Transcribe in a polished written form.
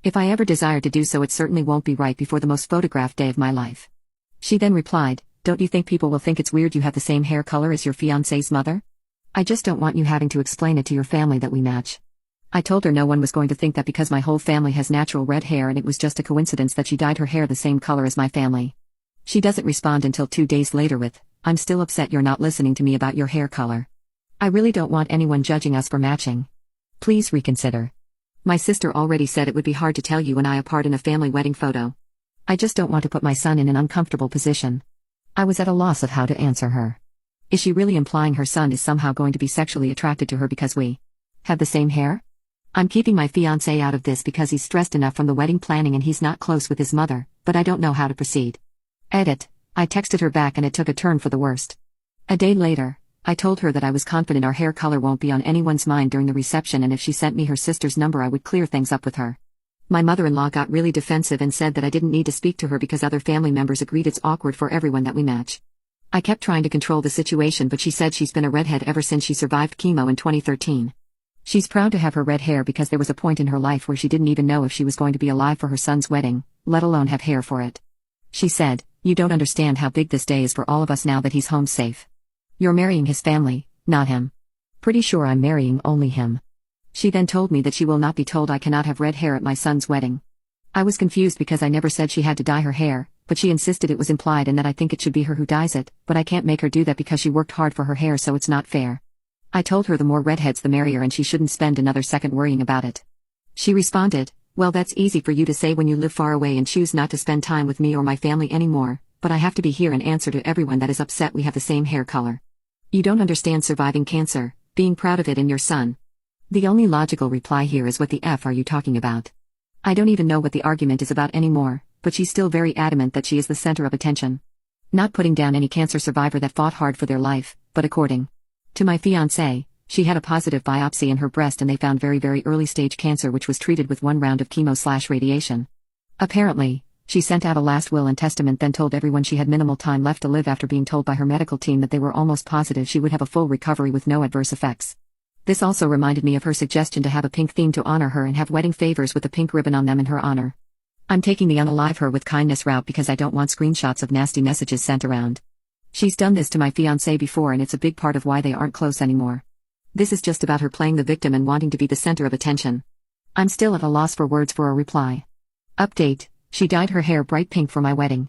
If I ever desire to do so, it certainly won't be right before the most photographed day of my life. She then replied, "Don't you think people will think it's weird you have the same hair color as your fiancé's mother? I just don't want you having to explain it to your family that we match." I told her no one was going to think that because my whole family has natural red hair and it was just a coincidence that she dyed her hair the same color as my family. She doesn't respond until 2 days later with, "I'm still upset you're not listening to me about your hair color. I really don't want anyone judging us for matching. Please reconsider. My sister already said it would be hard to tell you and I apart in a family wedding photo. I just don't want to put my son in an uncomfortable position." I was at a loss of how to answer her. Is she really implying her son is somehow going to be sexually attracted to her because we have the same hair? I'm keeping my fiancé out of this because he's stressed enough from the wedding planning and he's not close with his mother, but I don't know how to proceed. Edit. I texted her back and it took a turn for the worst. A day later, I told her that I was confident our hair color won't be on anyone's mind during the reception and if she sent me her sister's number I would clear things up with her. My mother-in-law got really defensive and said that I didn't need to speak to her because other family members agreed it's awkward for everyone that we match. I kept trying to control the situation but she said she's been a redhead ever since she survived chemo in 2013. She's proud to have her red hair because there was a point in her life where she didn't even know if she was going to be alive for her son's wedding, let alone have hair for it. She said, "You don't understand how big this day is for all of us now that he's home safe. You're marrying his family, not him." Pretty sure I'm marrying only him. She then told me that she will not be told I cannot have red hair at my son's wedding. I was confused because I never said she had to dye her hair, but she insisted it was implied and that I think it should be her who dyes it, but I can't make her do that because she worked hard for her hair so it's not fair. I told her the more redheads the merrier and she shouldn't spend another second worrying about it. She responded, "Well, that's easy for you to say when you live far away and choose not to spend time with me or my family anymore, but I have to be here and answer to everyone that is upset we have the same hair color. You don't understand surviving cancer, being proud of it in your son." The only logical reply here is, "What the F are you talking about?" I don't even know what the argument is about anymore, but she's still very adamant that she is the center of attention. Not putting down any cancer survivor that fought hard for their life, but according to my fiancé, she had a positive biopsy in her breast and they found very early stage cancer which was treated with 1 round of chemo/radiation. Apparently, she sent out a last will and testament then told everyone she had minimal time left to live after being told by her medical team that they were almost positive she would have a full recovery with no adverse effects. This also reminded me of her suggestion to have a pink theme to honor her and have wedding favors with a pink ribbon on them in her honor. I'm taking the unalive her with kindness route because I don't want screenshots of nasty messages sent around. She's done this to my fiancé before and it's a big part of why they aren't close anymore. This is just about her playing the victim and wanting to be the center of attention. I'm still at a loss for words for a reply. Update: she dyed her hair bright pink for my wedding.